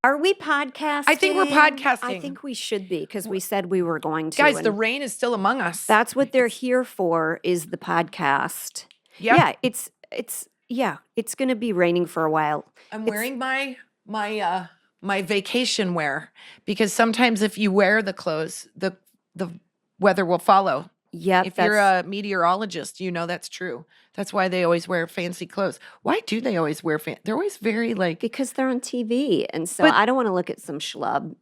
Are we podcasting? I think we're podcasting. I think we should be because we said we were going to. Guys, the rain is still among us. That's what they're here for, is the podcast. Yep. Yeah, it's going to be raining for a while. I'm wearing my vacation wear because sometimes if you wear the clothes, the weather will follow. Yep. If you're a meteorologist, you know that's true. That's why they always wear fancy clothes. Why do they always wear they're always very like... Because they're on TV. And so I don't want to look at some schlub.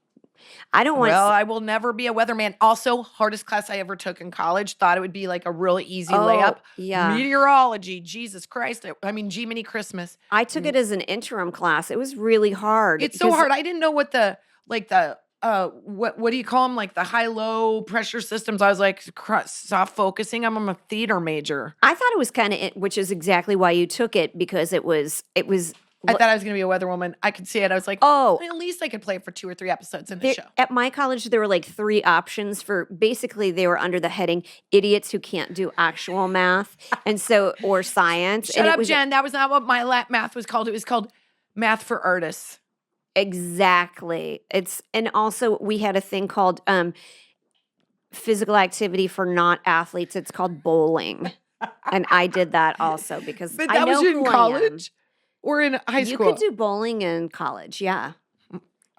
I don't want Well, I will never be a weatherman. Also, hardest class I ever took in college. Thought it would be like a really easy layup. Yeah. Meteorology. Jesus Christ. I mean, Jiminy Christmas. I took it as an interim class. It was really hard. It's so hard. I didn't know what what do you call them? Like the high-low pressure systems. I was like soft focusing. I'm a theater major. I thought it was kind of, which is exactly why you took it, because it was. I thought I was going to be a weather woman. I could see it. I was like, at least I could play it for 2 or 3 episodes in the show. At my college, there were like 3 options for, basically they were under the heading idiots who can't do actual math, or science. Shut up, Jen. That was not what my math was called. It was called math for artists. Exactly. And also we had a thing called physical activity for not athletes. It's called bowling. And I did that also because but I that know was in who college or in high school. You could do bowling in college, yeah.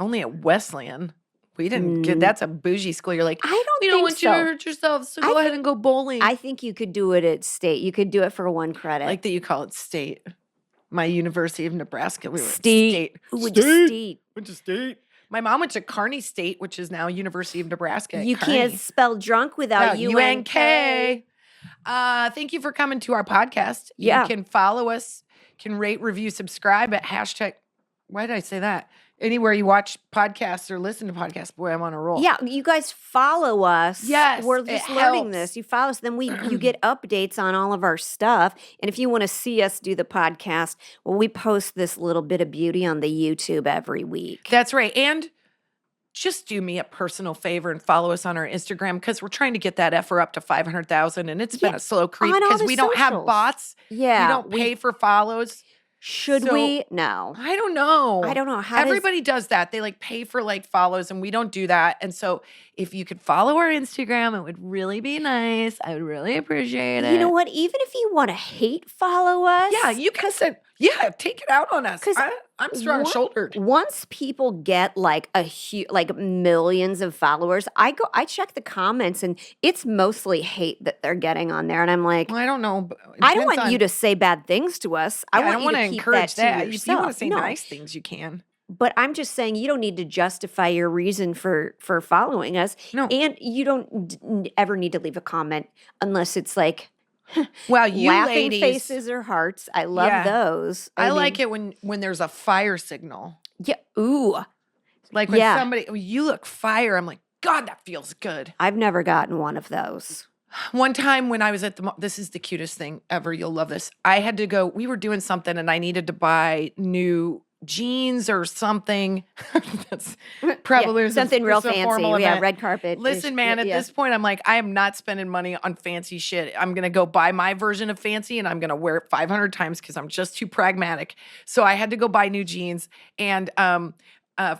Only at Wesleyan. We didn't get that's a bougie school. You're like, we don't want you to hurt yourself, so go ahead and go bowling. I think you could do it at state. You could do it for 1 credit. Like that you call it state. My University of Nebraska. We were state. Went to state. My mom went to Kearney State, which is now University of Nebraska. You can't spell drunk without UNK. Thank you for coming to our podcast. Yeah. You can follow us, can rate, review, subscribe at hashtag. Why did I say that? Anywhere you watch podcasts or listen to podcasts. Boy, I'm on a roll. Yeah, you guys follow us. Yes, we're just learning this. You follow us, then you get updates on all of our stuff. And if you want to see us do the podcast, well, we post this little bit of beauty on the YouTube every week. That's right. And just do me a personal favor and follow us on our Instagram because we're trying to get that effer up to 500,000, and it's been a slow creep because we don't have bots. Yeah, we don't pay for follows. Should we? No. I don't know. How everybody does that. They like pay for like follows and we don't do that. And so if you could follow our Instagram, it would really be nice. I would really appreciate it. You know what? Even if you want to hate follow us. Yeah, you can say, take it out on us. I'm strong-shouldered. Once people get like millions of followers, I check the comments and it's mostly hate that they're getting on there. And I'm like, well, I don't know. I don't want you to say bad things to us. I want you to encourage that. If you want to say nice things, you can. But I'm just saying you don't need to justify your reason for following us. No. And you don't ever need to leave a comment unless it's like, well, you laughing ladies, faces or hearts. I love those. I like it when there's a fire signal. Yeah. Ooh. Like when somebody, you look fire. I'm like, God, that feels good. I've never gotten one of those. One time when I was at this is the cutest thing ever. You'll love this. I had to go, we were doing something and I needed to buy new jeans or something. That's probably something real fancy. Yeah, red carpet. Listen, man, at this point, I'm like, I am not spending money on fancy shit. I'm going to go buy my version of fancy and I'm going to wear it 500 times because I'm just too pragmatic. So I had to go buy new jeans. And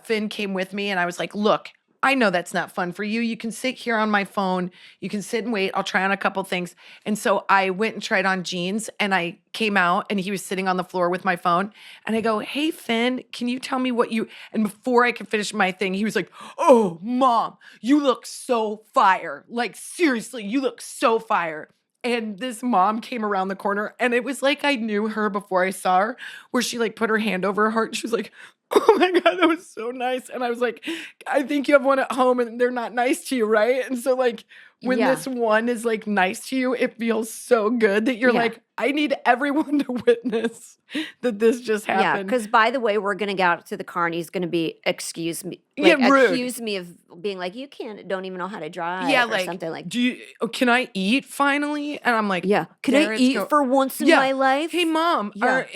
Finn came with me and I was like, look, I know that's not fun for you. You can sit here on my phone. You can sit and wait. I'll try on a couple things. And so I went and tried on jeans and I came out and he was sitting on the floor with my phone. And I go, hey, Finn, can you tell me what you, and before I could finish my thing, he was like, oh, Mom, you look so fire. Like, seriously, you look so fire. And this mom came around the corner and it was like I knew her before I saw her, where she like put her hand over her heart and she was like, oh my God, that was so nice. And I was like, I think you have one at home and they're not nice to you, right? And so like when this one is like nice to you, it feels so good that you're like, I need everyone to witness that this just happened. Yeah, because by the way, we're going to get out to the car and he's going to be, accuse me of being like, you don't even know how to drive or something like that. Can I eat finally? And I'm like, can I eat for once in my life? Hey, Mom, are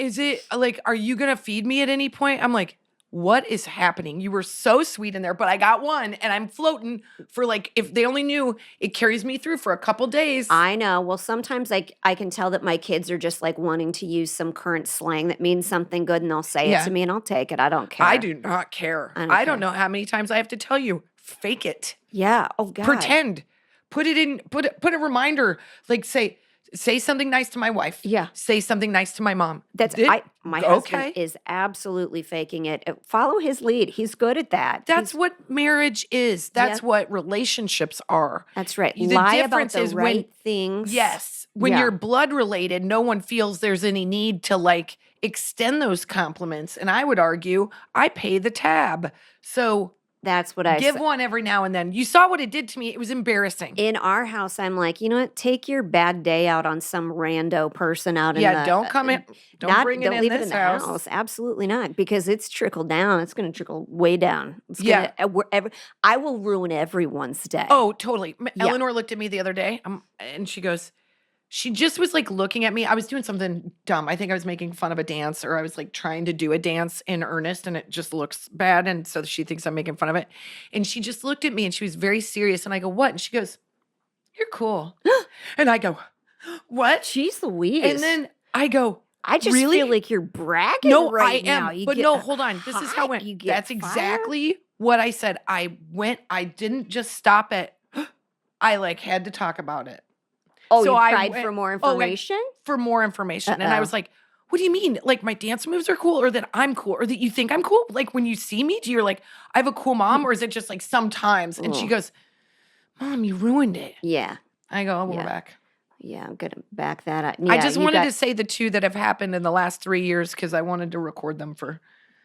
you going to feed me at any point? I'm like, what is happening? You were so sweet in there, but I got one and I'm floating for like, if they only knew, it carries me through for a couple days. I know. Well, sometimes I can tell that my kids are just like wanting to use some current slang that means something good and they'll say it to me and I'll take it. I don't care. I do not care. I don't know how many times I have to tell you, fake it. Yeah. Oh God. Pretend. Put a reminder, like say something nice to my wife. Yeah. Say something nice to my mom. My husband is absolutely faking it. Follow his lead. He's good at that. That's what marriage is. That's what relationships are. That's right. The Lie difference about the is right things. Yes. When you're blood related, no one feels there's any need to like extend those compliments. And I would argue I pay the tab. So that's what I give one every now and then. You saw what it did to me. It was embarrassing. In our house, I'm like, you know what? Take your bad day out on some rando person out in the don't come in. Don't bring it in leave this it in the house. Absolutely not, because it's trickled down. It's going to trickle way down. It's gonna, I will ruin everyone's day. Oh, totally. Eleanor looked at me the other day, and she goes. She just was like looking at me. I was doing something dumb. I think I was making fun of a dance, or I was like trying to do a dance in earnest and it just looks bad. And so she thinks I'm making fun of it. And she just looked at me and she was very serious. And I go, what? And she goes, you're cool. And I go, what? Jeez Louise. And then I go, I just feel like you're bragging right now. But no, hold on. This is how it went. That's exactly what I said. I didn't just stop it. I like had to talk about it. Oh, so you cried for more information? For more information. And I was like, what do you mean? Like my dance moves are cool, or that I'm cool, or that you think I'm cool? Like when you see me, do you're like, I have a cool mom, or is it just like sometimes? And she goes, Mom, you ruined it. Yeah. I go, we're back. Yeah, I'm going to back that up. Yeah, I just wanted to say the two that have happened in the last 3 years because I wanted to record them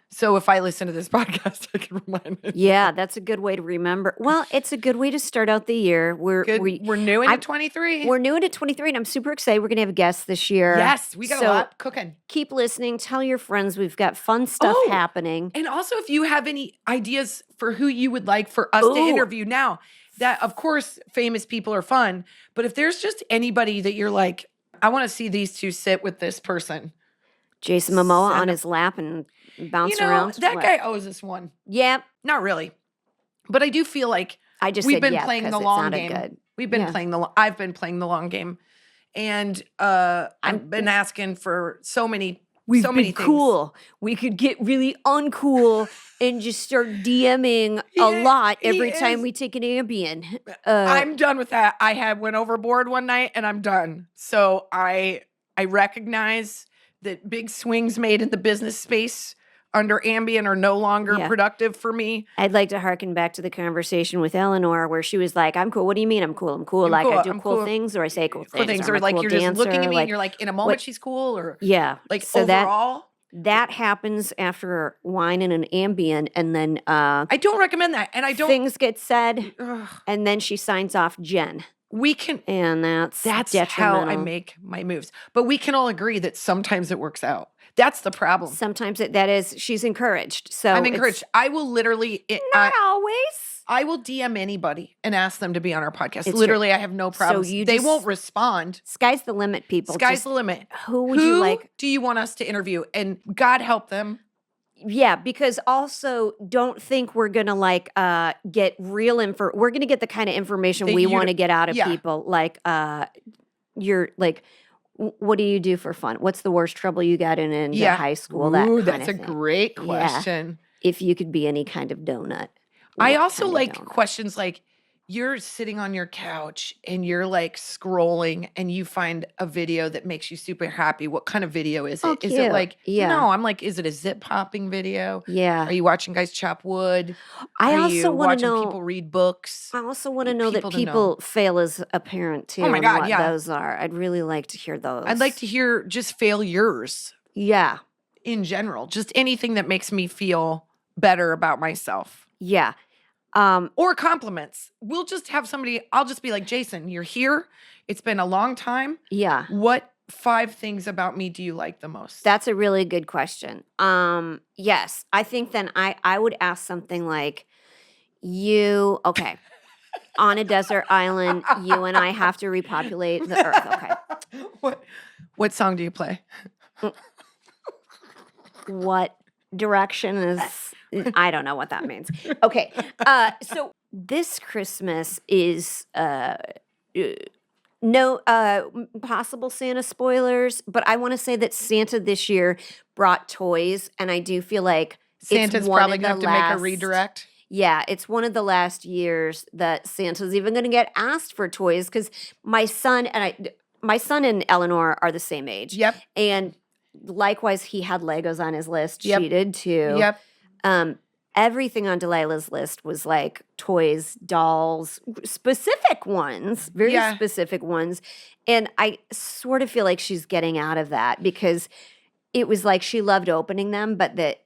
so if I listen to this podcast, I can remind myself. Yeah, that's a good way to remember. Well, it's a good way to start out the year. We're new into 23. We're new into 23, and I'm super excited. We're going to have guests this year. Yes, we got a lot cooking. Keep listening. Tell your friends. We've got fun stuff happening. And also, if you have any ideas for who you would like for us to interview now, that, of course, famous people are fun. But if there's just anybody that you're like, I want to see these two sit with this person. Jason Momoa on his lap and bounce around. That guy owes us one. Yep. Not really. But I do feel like we've been playing the long game. We've been playing I've been playing the long game. And I've been asking for so many things. Cool. We could get really uncool and just start DMing a lot every time we take an Ambien. I'm done with that. I went overboard one night and I'm done. So I recognize that big swings made in the business space under Ambien are no longer productive for me. I'd like to harken back to the conversation with Eleanor where she was like, I'm cool. What do you mean I'm cool? I'm cool. I do cool things, or I say cool things. Or like cool you're dancer, just looking at me and you're like, in a moment she's cool, or like so overall. That happens after wine and an Ambien, and then I don't recommend that. And I don't things get said, and then she signs off Jen. We can, and that's how I make my moves. But we can all agree that sometimes it works out. That's the problem. Sometimes she's encouraged. So I'm encouraged. I will literally not always. I will DM anybody and ask them to be on our podcast. Literally, I have no problem. So they won't respond. Sky's the limit, people. Sky's the limit. Who you like? Do you want us to interview? And God help them. Yeah, because also don't think we're gonna like get real info. We're gonna get the kind of information we want to get out of people. Like you're like, what do you do for fun? What's the worst trouble you got in high school? That's a great question. Yeah. If you could be any kind of donut. I also like questions like, you're sitting on your couch and you're like scrolling and you find a video that makes you super happy. What kind of video is it? Is it like, no, I'm like, is it a zip popping video? Yeah. Are you watching guys chop wood? I also want to know people read books. I also want to know that people fail as a parent too. Oh my God, what those are. I'd really like to hear those. I'd like to hear just failures. Yeah. In general, just anything that makes me feel better about myself. Yeah. Or compliments. We'll just have somebody, I'll just be like, Jason, you're here. It's been a long time. Yeah. What 5 things about me do you like the most? That's a really good question. Yes. I think then I would ask something like, on a desert island, you and I have to repopulate the earth. Okay. What song do you play? What direction is I don't know what that means. Okay. So this Christmas is no possible Santa spoilers, but I want to say that Santa this year brought toys, and I do feel like Santa's probably going to have to make a redirect. Yeah, it's one of the last years that Santa's even going to get asked for toys because my son and Eleanor are the same age. Yep. And likewise, he had Legos on his list. Yep. She did too. Yep. Everything on Delilah's list was like toys, dolls, specific ones, very specific ones. And I sort of feel like she's getting out of that because it was like she loved opening them, but that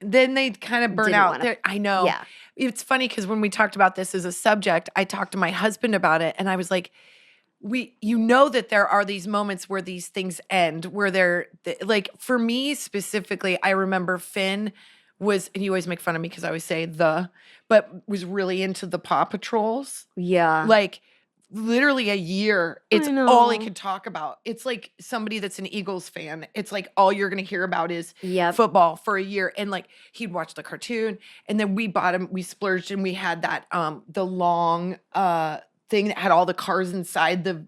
then they kind of burn out. I know. Yeah. It's funny because when we talked about this as a subject, I talked to my husband about it, and I was like, you know that there are these moments where these things end, where they're like, for me specifically, I remember Finn was, and you always make fun of me because I always say but was really into the Paw Patrols. Yeah. Like literally a year, it's all he could talk about. It's like somebody that's an Eagles fan. It's like all you're going to hear about is football for a year. And like he'd watch the cartoon, and then we splurged, and we had that, the long, thing that had all the cars inside for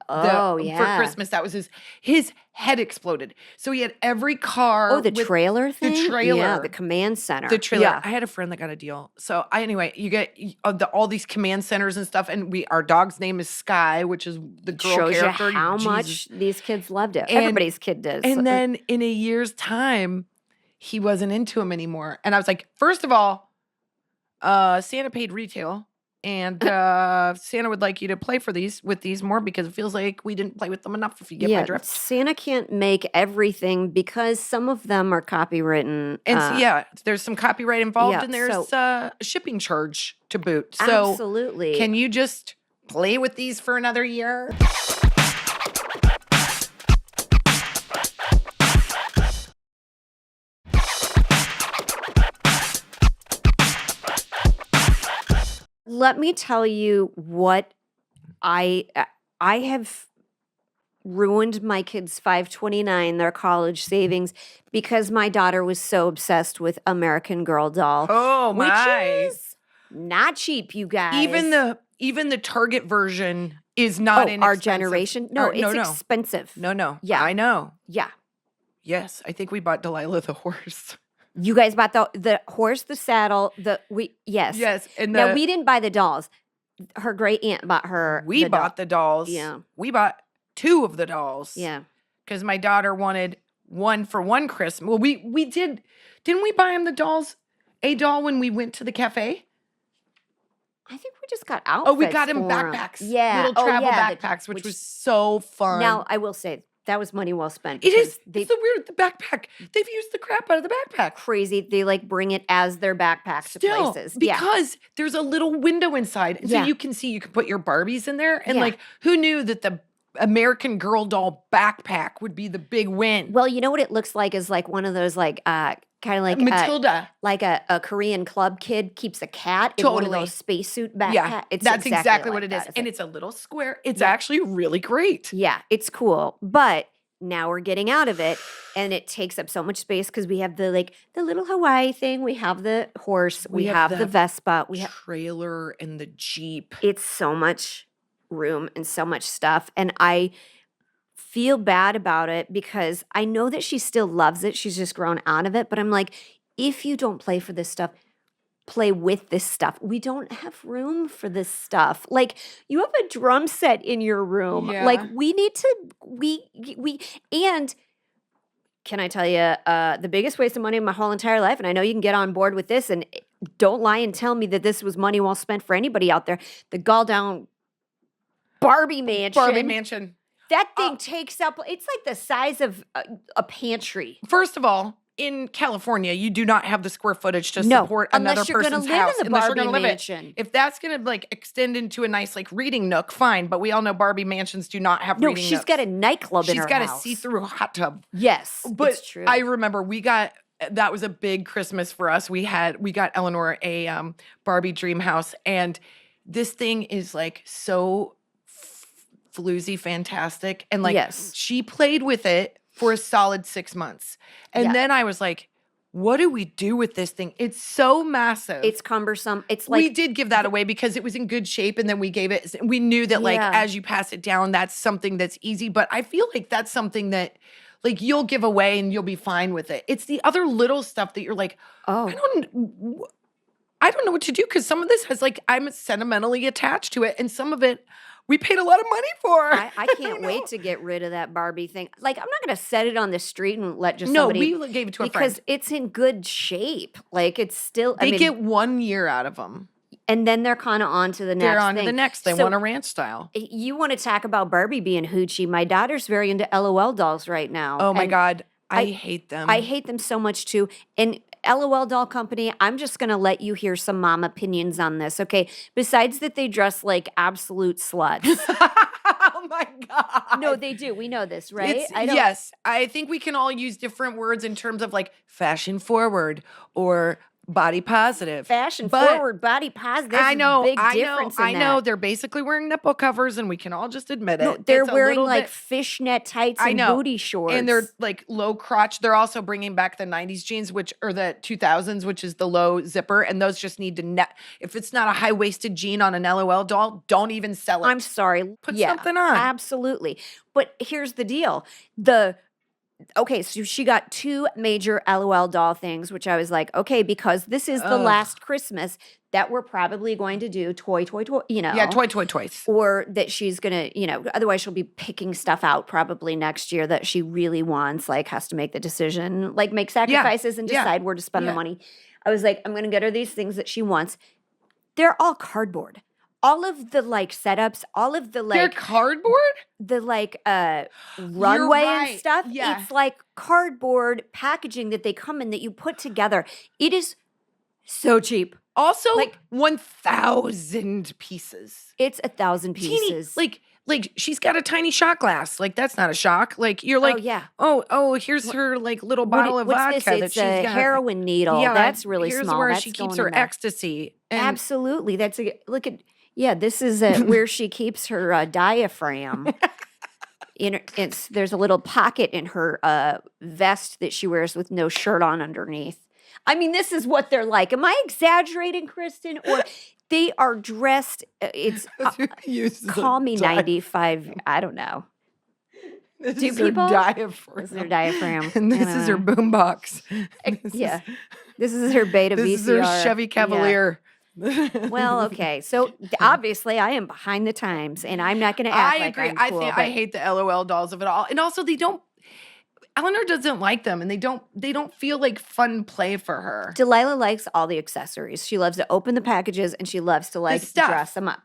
Christmas. That was his head exploded. So he had every car. Oh, the trailer thing? The trailer. Yeah, the command center. The trailer. Yeah. I had a friend that got a deal. So anyway, you get all these command centers and stuff. And our dog's name is Sky, which is the girl character. Shows you how much these kids loved it. Everybody's kid does. And then in a year's time, he wasn't into him anymore. And I was like, first of all, Santa paid retail. And Santa would like you to play with these more because it feels like we didn't play with them enough, if you get my drift. Santa can't make everything because some of them are copywritten. And there's some copyright involved, and there's a shipping charge to boot. So absolutely. Can you just play with these for another year? Let me tell you what I have ruined my kids' $5.29, their college savings, because my daughter was so obsessed with American Girl doll. Oh my! Which is not cheap, you guys. Even the Target version is not inexpensive. Our generation. No, it's expensive. No. Yeah, I know. Yeah. Yes, I think we bought Delilah the horse. You guys bought the horse, the saddle, yes. And now we didn't buy the dolls. Her great aunt bought her. We bought the dolls. Yeah, we bought 2 of the dolls. Yeah, because my daughter wanted one for one Christmas. Well, we did. Didn't we buy him a doll when we went to the cafe? I think we just got outfits. Oh, we got him backpacks. Yeah, little travel backpacks, which was so fun. Now I will say, that was money well spent. It is. It's so weird. The backpack. They've used the crap out of the backpack. Crazy. They like bring it as their backpack to places. Because there's a little window inside. And so you can put your Barbies in there. And like, who knew that the American Girl doll backpack would be the big win? Well, you know what it looks like is like one of those like kind of like Matilda. Like a Korean club kid keeps a cat in one of those spacesuit backpacks. Yeah, that's exactly what it is. And it's a little square. It's actually really great. Yeah, it's cool. But now we're getting out of it, and it takes up so much space because we have the little Hawaii thing. We have the horse. We have the Vespa. We have trailer and the Jeep. It's so much room and so much stuff. And I feel bad about it because I know that she still loves it. She's just grown out of it. But I'm like, if you don't play for this stuff, play with this stuff. We don't have room for this stuff. Like, you have a drum set in your room. Yeah. Like, we need to, and can I tell you, the biggest waste of money in my whole entire life, and I know you can get on board with this, and don't lie and tell me that this was money well spent for anybody out there. The Gall Down Barbie Mansion. That thing takes up, it's like the size of a pantry. First of all, in California, you do not have the square footage to support another person's house. Unless you're going to live in the Barbie mansion. If that's going to like extend into a nice like reading nook, fine. But we all know Barbie mansions do not have reading nooks. No, she's got a nightclub in her house. She's got a see-through hot tub. Yes, but it's true. I remember that was a big Christmas for us. We got Eleanor a Barbie dream house, and this thing is like so floozy fantastic, and like she played with it for a solid 6 months, and then I was like, what do we do with this thing? It's so massive. It's cumbersome. It's like we did give that away because it was in good shape, and then we gave it. We knew that like as you pass it down, that's something that's easy. But I feel like that's something that like you'll give away and you'll be fine with it. It's the other little stuff that you're like, I don't know what to do, because some of this has like I'm sentimentally attached to it, and some of it we paid a lot of money for. I can't wait to get rid of that Barbie thing. Like, I'm not going to set it on the street and let just somebody. No, we gave it to a friend. Because it's in good shape. Like, it's still. They get 1 year out of them. And then they're kind of on to the next They're on thing. to the next. They want a ranch style. You want to talk about Barbie being hoochie. My daughter's very into LOL dolls right now. Oh, my God. I hate them. I hate them so much, too. And LOL doll company, I'm just going to let you hear some mom opinions on this, okay? Besides that they dress like absolute sluts. Oh, my God. No, they do. We know this, right? Yes. I think we can all use different words in terms of like fashion forward or body positive. Fashion forward, body positive. There's a big difference in that. I know. They're basically wearing nipple covers, and we can all just admit it. No, they're wearing like fishnet tights and booty shorts. And they're like low crotch. They're also bringing back the 90s jeans, or the 2000s, which is the low zipper. And those just need to if it's not a high-waisted jean on an LOL doll, don't even sell it. I'm sorry. Put something on. Absolutely. But here's the deal. Okay, so she got 2 major LOL doll things, which I was like, okay, because this is the last Christmas that we're probably going to do toy, you know. Yeah, toys. Or that she's going to, otherwise she'll be picking stuff out probably next year that she really wants, like has to make the decision, like make sacrifices and decide where to spend the money. I was like, I'm going to get her these things that she wants. They're all cardboard. All of the like setups, all of the like they're cardboard? The like runway and stuff. Yeah. It's like cardboard packaging that they come in that you put together. It is so cheap. Also, like 1,000 pieces. It's 1,000 pieces. Teeny, like she's got a tiny shot glass. Like that's not a shock. Like you're like, oh, here's her like little bottle of vodka that she's got. Heroin needle. Yeah, that's really here's small. Where that's she keeps her ecstasy. And absolutely. That's this is where she keeps her diaphragm. There's a little pocket in her vest that she wears with no shirt on underneath. I mean, this is what they're like. Am I exaggerating, Kristen? Or they are dressed. It's call me 95. I don't know. This is her diaphragm. This is her diaphragm. And this is her boombox. This is her Beta VCR. This is her Chevy Cavalier. Well, okay. So obviously I am behind the times, and I'm not going to act like I'm cool. I hate the LOL dolls of it all. And also Eleanor doesn't like them, and they don't feel like fun play for her. Delilah likes all the accessories. She loves to open the packages, and she loves to like dress them up.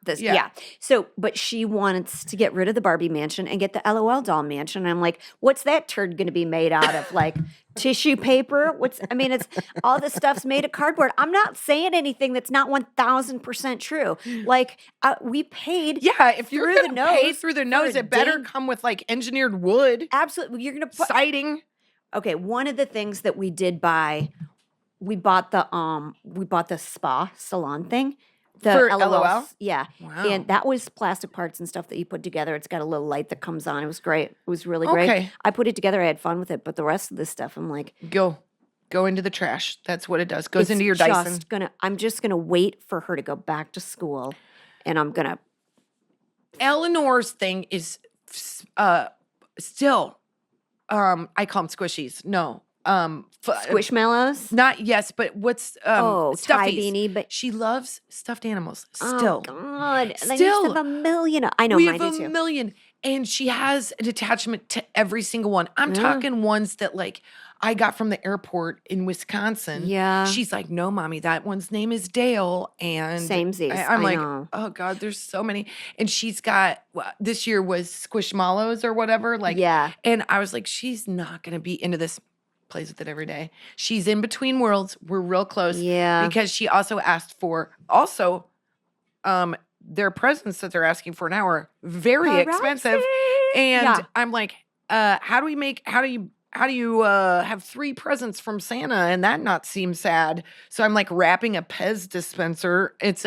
So, but she wants to get rid of the Barbie mansion and get the LOL doll mansion. And I'm like, what's that turd going to be made out of? Like tissue paper? It's all this stuff's made of cardboard. I'm not saying anything that's not 1,000% true. Like we paid. Yeah, if you're going to pay through the nose, it better come with like engineered wood. Absolutely, you're going to put siding. Okay, one of the things that we did buy, we bought the spa salon thing. For LOL? Yeah. Wow. And that was plastic parts and stuff that you put together. It's got a little light that comes on. It was great. It was really great. Okay. I put it together. I had fun with it. But the rest of this stuff, I'm like. Go into the trash. That's what it does. Goes into your Dyson. I'm just going to wait for her to go back to school. And I'm going to. Eleanor's thing is still, I call them squishies. No. Squishmallows? Not but what's Thai beanie, but she loves stuffed animals still. Oh God. Still. They used to have a million. I know, we mine have do too. a million. And she has an attachment to every single one. I'm talking ones that like I got from the airport in Wisconsin. Yeah. She's like, no, mommy, that one's name is Dale. And samesies. I'm like, know. oh God, there's so many. And she's got, this year was Squishmallows or whatever. Like, and I was like, she's not going to be into this. Plays with it every day. She's in between worlds. We're real close. Yeah. Because she also asked for their presents that they're asking for now are very expensive. And I'm like, how do you have 3 presents from Santa and that not seem sad? So I'm like wrapping a Pez dispenser. It's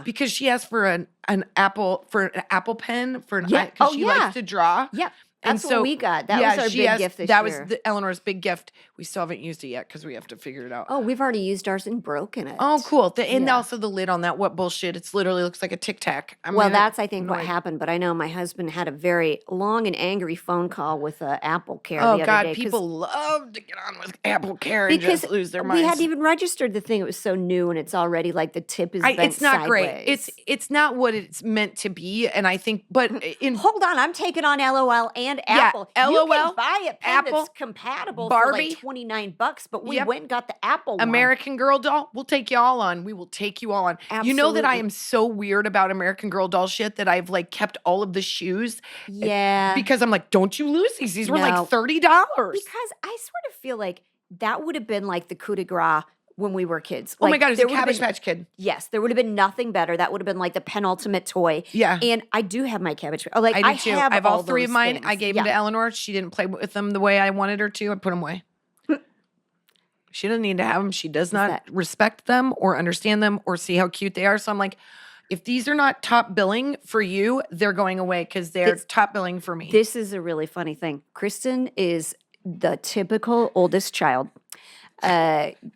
because she asked for an apple pen for an because she likes to draw. Yeah. That's what we got. That was our big gift this year. That was Eleanor's big gift. We still haven't used it yet because we have to figure it out. Oh, we've already used ours and broken it. Oh, cool. And also the lid on that. What bullshit. It literally looks like a Tic Tac. Well, that's, I think, what happened. But I know my husband had a very long and angry phone call with Apple Care the other day. Oh, God. People love to get on with Apple Care and just lose their minds. We hadn't even registered the thing. It was so new, and it's already like the tip is bent It's not sideways. great. It's not what it's meant to be. And I think, but hold on. I'm taking on LOL and Apple. LOL, you can buy a pen Apple, that's compatible Barbie, for like $29, but we went and got the Apple one. American Girl doll, we'll take you all on. We will take you all on. Absolutely. You know that I am so weird about American Girl doll shit that I've like kept all of the shoes. Yeah. Because I'm like, don't you lose these. These were like $30. Because I sort of feel like that would have been like the coup de grace when we were kids. Like, oh my God, it was a Cabbage Patch Kid. Yes, there would have been nothing better. That would have been like the penultimate toy. Yeah. And I do have my Cabbage Patch. Like, I do too. I have all three of mine. Things. I gave them to Eleanor. She didn't play with them the way I wanted her to. I put them away. She doesn't need to have them. She does not respect them or understand them or see how cute they are. So I'm like, if these are not top billing for you, they're going away because they're top billing for me. This is a really funny thing. Kristen is the typical oldest child.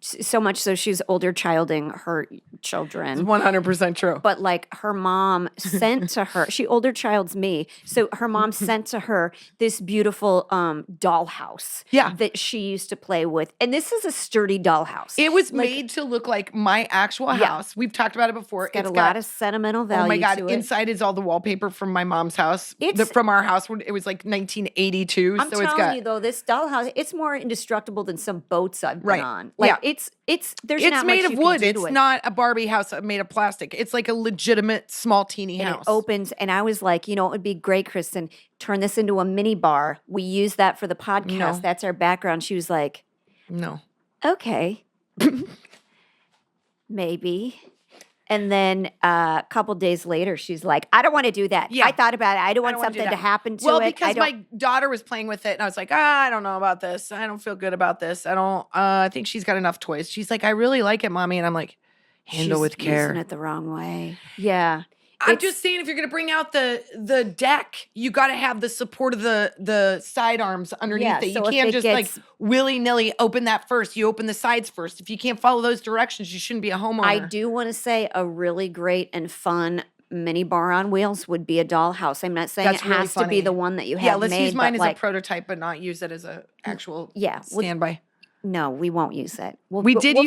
So much so she's older childing her children. It's 100% true. But like her mom sent to her, she older child's me. So her mom sent to her this beautiful dollhouse that she used to play with. And this is a sturdy dollhouse. It was made to look like my actual house. We've talked about it before. It's got a lot of sentimental value. Oh my God. To Inside is all the wallpaper from my mom's house. From our house. It was like 1982. I'm telling you though, this dollhouse, it's more indestructible than some boats I've been on. Like it's not made much of wood. It's not a Barbie house made of plastic. It's like a legitimate small teeny house. It opens, and I was like, you know, it would be great, Kristen, turn this into a mini bar. We use that for the podcast. No. That's our background. She was like, no. Okay. Maybe. And then a couple days later, she's like, I don't want to do that. Yeah. I thought about it. I don't want something to happen to it. Well, because my daughter was playing with it, and I was like, I don't know about this. I don't feel good about this. I think she's got enough toys. She's like, I really like it, Mommy. And I'm like, handle with care. She's using it the wrong way. Yeah. I'm just saying, if you're going to bring out the deck, you got to have the support of the side arms underneath it. You can't just like willy-nilly open that first. You open the sides first. If you can't follow those directions, you shouldn't be a homeowner. I do want to say a really great and fun mini bar on wheels would be a dollhouse. I'm not saying it has to be the one that you have made. Yeah, let's use mine as a prototype, but not use it as an actual standby. No, we won't use it. We did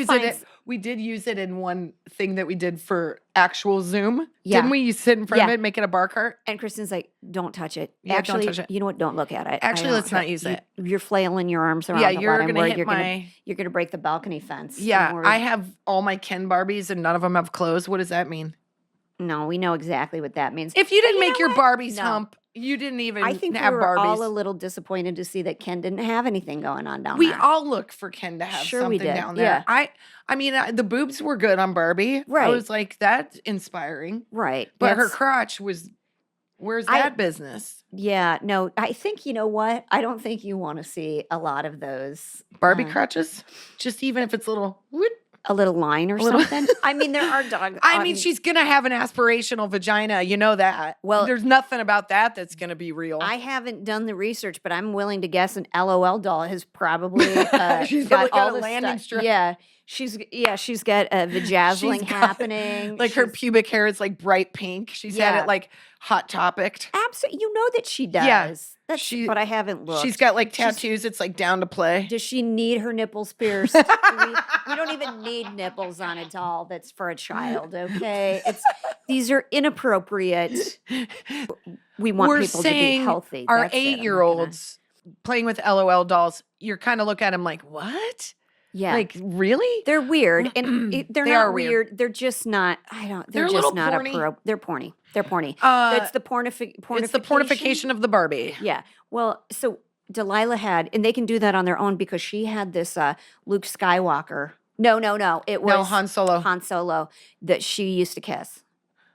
use it in one thing that we did for actual Zoom. Yeah. Didn't we? You sit in front of it, make it a bar cart. And Kristen's like, don't touch it. Yeah, actually, don't touch it. You know what? Don't look at it. Actually, let's not use it. You're flailing your arms around. Yeah, you're going to hit you're gonna break the balcony fence. Yeah, I have all my Ken Barbies and none of them have clothes. What does that mean? No, we know exactly what that means. If you didn't make your Barbies hump, you didn't even have Barbies. I think we were all a little disappointed to see that Ken didn't have anything going on down there. We all look for Ken to have something down there. Yeah. I mean, the boobs were good on Barbie. Right. I was like, that's inspiring. Right. But her crotch was, where's that business? Yeah, no, I think, you know what? I don't think you want to see a lot of those. Barbie crotches? Just even if it's a little line or something. I mean, there are dogs. I mean, she's going to have an aspirational vagina. You know that. Well, there's nothing about that that's going to to be real. I haven't done the research, but I'm willing to guess an LOL doll has probably she's got all a the landing strip. Yeah. She's got a vajazzling happening. Like her pubic hair is like bright pink. She's had it like Hot Topic. Absolutely. You know that she does. Yeah. But I haven't looked. She's got like tattoos. It's like down to play. Does she need her nipples pierced? We don't even need nipples on a doll that's for a child, okay? These are inappropriate. We want people to be healthy. Our 8-year-olds playing with LOL dolls, you're kind of look at them like, what? Yeah. Like, really? They're weird. And they're not weird. They're just not, they're just not porny. They're porny. They're porny. It's the pornification. It's the pornification of the Barbie. Yeah. Well, so Delilah had, and they can do that on their own because she had this Luke Skywalker. No. It was Han Solo. Han Solo that she used to kiss.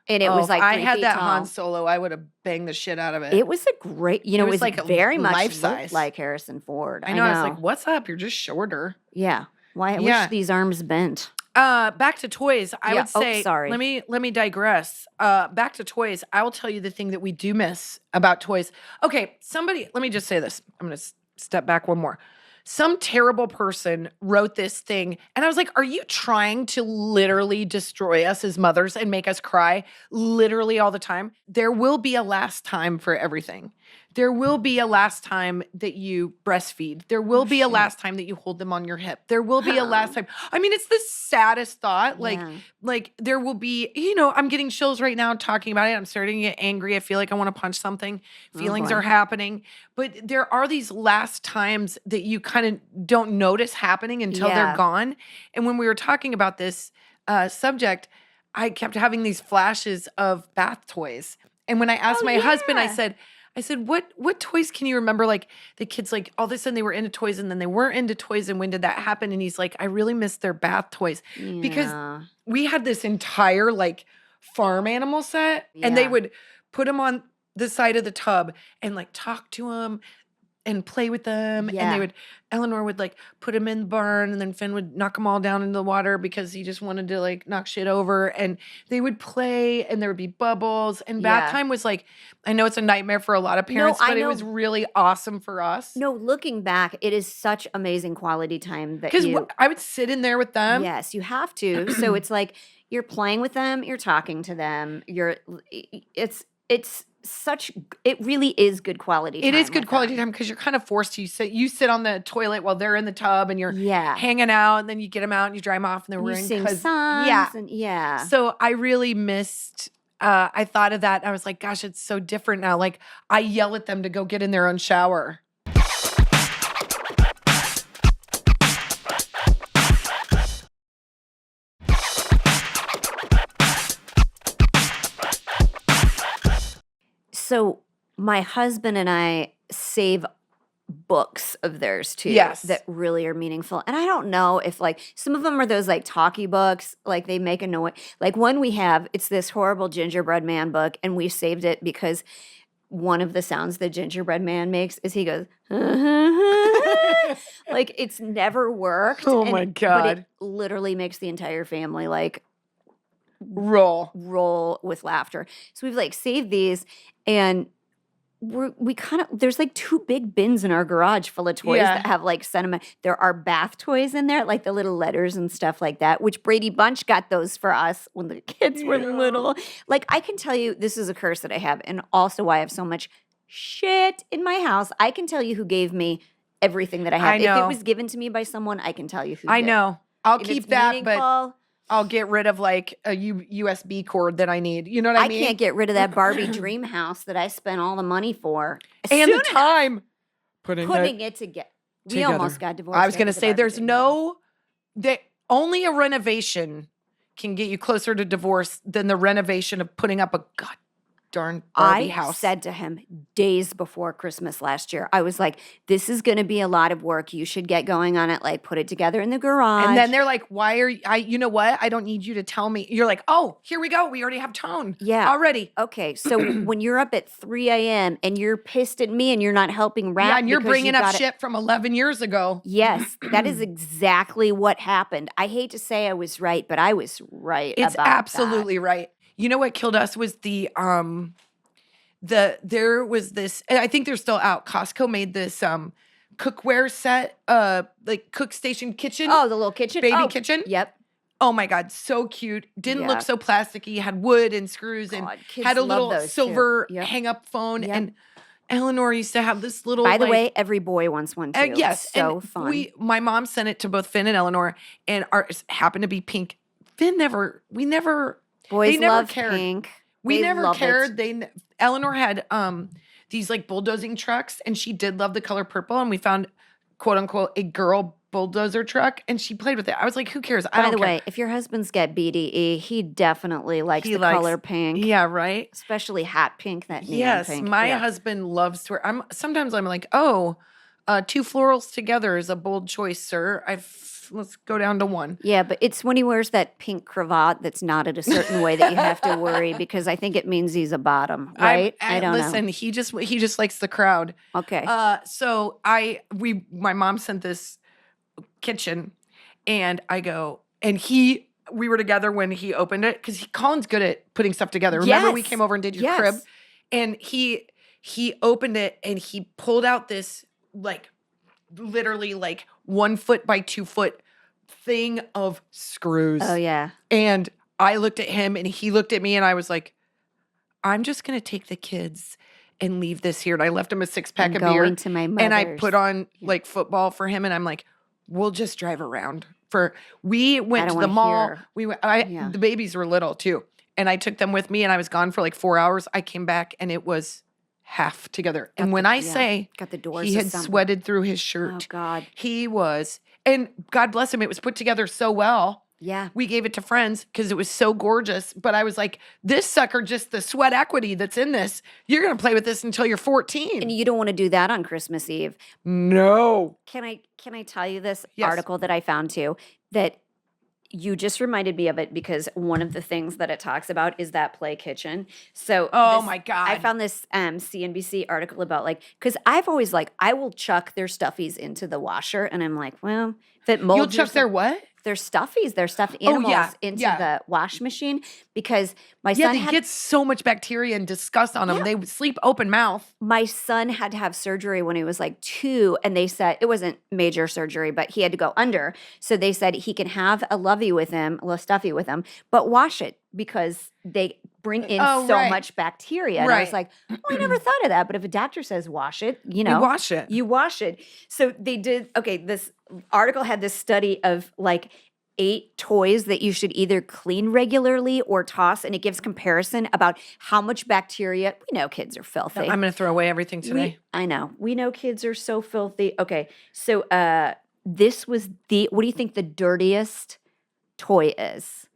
And it was like 3 I had feet that tall. Han Solo. I would have banged the shit out of it. It was a great, it was like very much life size. like Harrison Ford. I know. I was like, what's up? You're just shorter. Yeah. Why? I wish these arms bent. Back to toys. I would say, sorry. let me digress. Back to toys. I will tell you the thing that we do miss about toys. Okay, let me just say this. I'm going to step back one more. Some terrible person wrote this thing, and I was like, are you trying to literally destroy us as mothers and make us cry literally all the time? There will be a last time for everything. There will be a last time that you breastfeed. There will be a last time that you hold them on your hip. There will be a last time. I mean, it's the saddest thought. Like there will be, I'm getting chills right now talking about it. I'm starting to get angry. I feel like I want to punch something. Feelings are happening. But there are these last times that you kind of don't notice happening until they're gone. And when we were talking about this subject, I kept having these flashes of bath toys. And when I asked my husband, I said, what toys can you remember? Like the kids, like all of a sudden they were into toys and then they weren't into toys. And when did that happen? And he's like, I really miss their bath toys because we had this entire like farm animal set and they would put them on the side of the tub and like talk to them and play with them. And Eleanor would like put them in the barn and then Finn would knock them all down into the water because he just wanted to like knock shit over. And they would play and there would be bubbles. And bath time was like, I know it's a nightmare for a lot of parents, but it was really awesome for us. No, looking back, it is such amazing quality time that because I would sit in there with them. Yes, you have to. So it's like you're playing with them, you're talking to them, it really is good quality time. It is good quality time because you're kind of forced to. You sit on the toilet while they're in the tub and you're hanging out and then you get them out and you dry them off and they're wearing sing songs. And So I really missed, I thought of that. I was like, gosh, it's so different now. Like I yell at them to go get in their own shower. So my husband and I save books of theirs too that really are meaningful. And I don't know if like some of them are those like talkie books, like they make a noise. Like one we have, it's this horrible gingerbread man book and we saved it because one of the sounds the gingerbread man makes is he goes, like it's never worked. Oh my God. But it literally makes the entire family like roll with laughter. So we've like saved these and we kind of, there's like two big bins in our garage full of toys that have like sentiment. There are bath toys in there, like the little letters and stuff like that, which Brady Bunch got those for us when the kids were little. Like I can tell you, this is a curse that I have and also why I have so much shit in my house. I can tell you who gave me everything that I have. If it was given to me by someone, I can tell you who did. know. I'll keep that, but I'll get rid of like a USB cord that I need. You know what I mean? I can't get rid of that Barbie dream house that I spent all the money for. And the time putting it together. We almost got divorced. I was going to say only a renovation can get you closer to divorce than the renovation of putting up a darn Barbie house. I said to him days before Christmas last year, I was like, this is going to be a lot of work. You should get going on it. Like put it together in the garage. And then they're like, you know what? I don't need you to tell me. You're like, oh, here we go. We already have tone. Yeah. Already. Okay. So when you're up at 3 a.m. and you're pissed at me and you're not helping wrap. Yeah, and you're bringing up shit from 11 years ago. Yes. That is exactly what happened. I hate to say I was right, but I was right It's about absolutely that. right. You know what killed us was there was this, and I think they're still out. Costco made this cookware set, like cook station kitchen. Oh, the little kitchen? Baby kitchen. Yep. Oh my God, so cute. Didn't look so plasticky. Had wood and screws and had a little silver hang-up phone. Yep. And Eleanor used to have this little. By the way, every boy wants one too. Yes, it's so fun. My mom sent it to both Finn and Eleanor, and ours happened to be pink. Boys love cared. pink. We never cared. Eleanor had these like bulldozing trucks, and she did love the color purple. And we found, quote unquote, a girl bulldozer truck, and she played with it. I was like, who cares? I don't care. By the way, if your husband's got BDE, he definitely likes the color pink. Yeah, right. Especially hot pink. That neon pink. Yes, my husband loves to wear. Sometimes I'm like, oh, two florals together is a bold choice, sir. Let's go down to one. Yeah, but it's when he wears that pink cravat that's knotted a certain way that you have to worry because I think it means he's a bottom, right? I don't know. Listen, he just likes the crowd. Okay. So my mom sent this kitchen, and I go, And we were together when he opened it because Colin's good at putting stuff together. Remember we came over and did your crib? And he opened it and he pulled out this like literally like 1 foot by 2 foot thing of screws. Oh, yeah. And I looked at him and he looked at me and I was like, I'm just going to take the kids and leave this here. And I left him a 6-pack of beer. To my mother's. And I put on like football for him. And I'm like, we'll just drive around. We went to the mall. The babies were little too. And I took them with me and I was gone for like 4 hours. I came back and it was half together. And when I say got the doors he had sweated through his shirt. Oh, God. He was, and God bless him, it was put together so well. Yeah. We gave it to friends because it was so gorgeous. But I was like, this sucker, just the sweat equity that's in this, you're going to play with this until you're 14. And you don't want to do that on Christmas Eve. No. Can I tell you this article that I found too, that you just reminded me of it because one of the things that it talks about is that play kitchen. So, my God. I found this CNBC article about because I've always I will chuck their stuffies into the washer and I'm like, well, if it molds. You'll chuck their what? Their stuffies, their stuffed animals into the wash machine because my son get so much bacteria and disgust on them. Yeah. They sleep open mouth. My son had to have surgery when he was 2, and they said it wasn't major surgery, but he had to go under. So they said he can have a lovey with him, a little stuffy with him, but wash it because they bring in much bacteria. And I was like, I never thought of that. But if a doctor says wash it, you wash it. You wash it. So they did. Okay, this article had this study of 8 toys that you should either clean regularly or toss, and it gives comparison about how much bacteria. We know kids are filthy. I'm going to throw away everything today. I know. We know kids are so filthy. Okay, so this was what do you think the dirtiest toy is?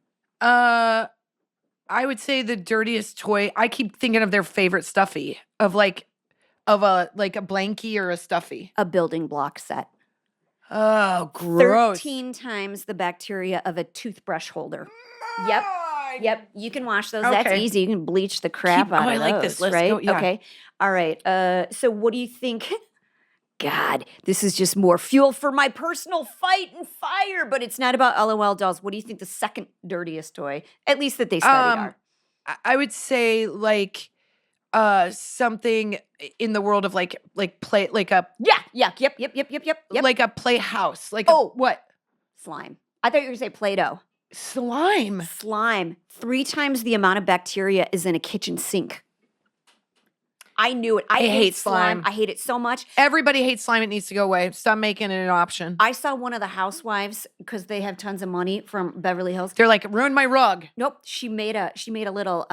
I would say the dirtiest toy. I keep thinking of their favorite stuffy of a blankie or a stuffy. A building block set. Oh, gross. 13 times the bacteria of a toothbrush holder. Yep. You can wash those. Okay. That's easy. You can bleach the crap out of those. I like this. Let's go. Yeah. Okay. All right. So what do you think? God, this is just more fuel for my personal fight and fire, but it's not about LOL dolls. What do you think the second dirtiest toy, at least that they studied, are? I would say something in the world of play, yep, like a playhouse, what? Slime. I thought you were gonna say Play-Doh. Slime. 3 times the amount of bacteria is in a kitchen sink. I knew it. I hate slime. I hate it so much. Everybody hates slime. It needs to go away. Stop making it an option. I saw one of the housewives because they have tons of money from Beverly Hills. They're like, ruin my rug. Nope. She made a little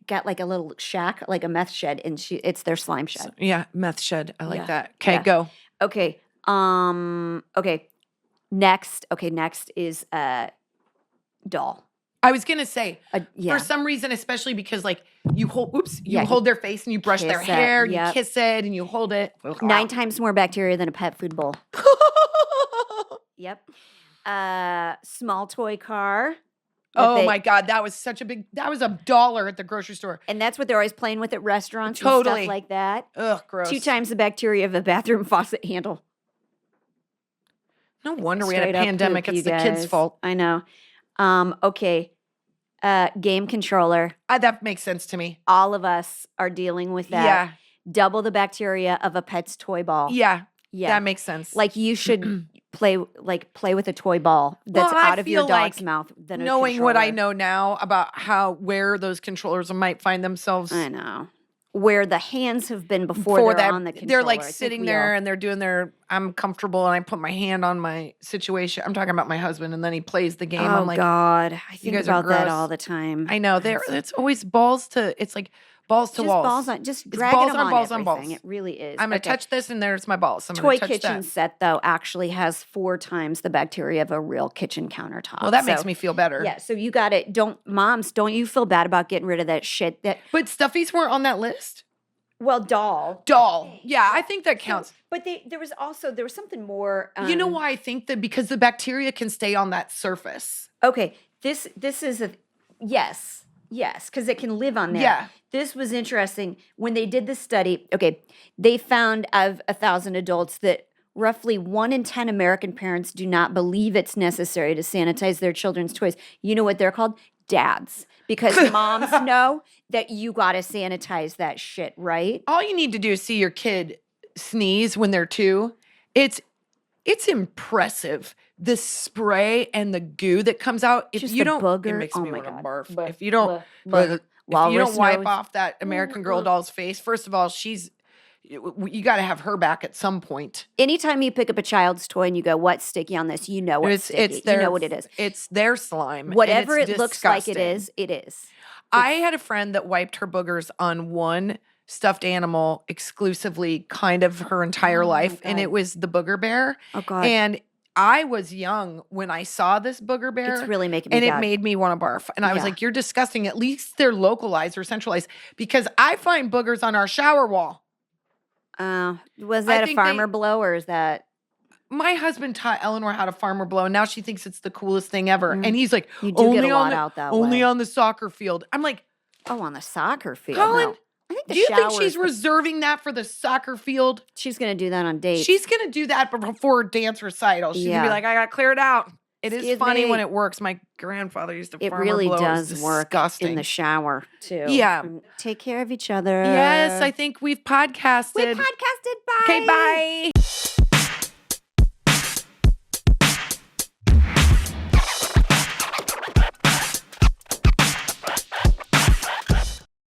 got a little shack, like a meth shed, and it's their slime shed. Meth shed. I like that. Okay, go. Okay. Okay. Next is doll. I was gonna say, for some reason, especially because you hold their face and you brush their hair and you kiss it and you hold it. 9 times more bacteria than a pet food bowl. Yep. Small toy car. Oh my God, that was $1 at the grocery store. And that's what they're always playing with at restaurants and stuff like that. Ugh, gross. 2 times the bacteria of a bathroom faucet handle. No wonder we had a pandemic. It's the kids' fault. I know. Okay. Game controller. That makes sense to me. All of us are dealing with that. Yeah. Double the bacteria of a pet's toy ball. Yeah. That makes sense. You should play with a toy ball that's out of your dog's mouth than a knowing controller. what I know now about where those controllers might find themselves. I know. Where the hands have been before they're on the controller. They're sitting there and they're doing I'm comfortable and I put my hand on my situation. I'm talking about my husband and then he plays the game. Oh, I'm like, God. I think about that all the time. I know. It's always balls to walls. Just dragging them on balls everything. on balls. It really is. I'm going to touch this and there's my balls. Toy kitchen set, though, actually has 4 times the bacteria of a real kitchen countertop. Well, that makes me feel better. Yeah, so you got it. Moms, don't you feel bad about getting rid of that shit? But stuffies weren't on that list? Well, doll. Yeah, I think that counts. But there was something more. You know why I think that? Because the bacteria can stay on that surface. Okay, this is yes, because it can live on there. Yeah. This was interesting. When they did the study, okay, they found of 1,000 adults that roughly 1 in 10 American parents do not believe it's necessary to sanitize their children's toys. You know what they're called? Dads. Because moms know that you got to sanitize that shit, right? All you need to do is see your kid sneeze when they're 2. It's impressive. The spray and the goo that comes out. If Just you the don't, booger. it makes Oh me my want to God. barf. If you don't, Walrus wipe nose. off that American Girl doll's face, first of all, you got to have her back at some point. Anytime you pick up a child's toy and you go, what's sticky on this? You know what's sticky. You know what it is. It's their slime. Whatever and it looks like it is, it is. I had a friend that wiped her boogers on one stuffed animal exclusively kind of her entire life, and it was the booger bear. Oh, God. And I was young when I saw this booger bear. It's really making me And gag. it made me want to barf. And I was like, you're disgusting. At least they're localized or centralized, because I find boogers on our shower wall. Was that a farmer blow, or is that? My husband taught Eleanor how to farmer blow, and now she thinks it's the coolest thing ever. And he's like, You do get a lot out that only way. on the soccer field. I'm like, oh, on the soccer field. Colin, No. I think do you think she's reserving that for the soccer field? She's going to do that on dates. She's going to do that before a dance recital. She's going to be like, I got to clear it out. It is funny when it works. My grandfather used to farmer blow. It really does disgusting. work in the shower, too. Yeah. Take care of each other. Yes, I think we've podcasted. We podcasted. Bye. Okay, bye.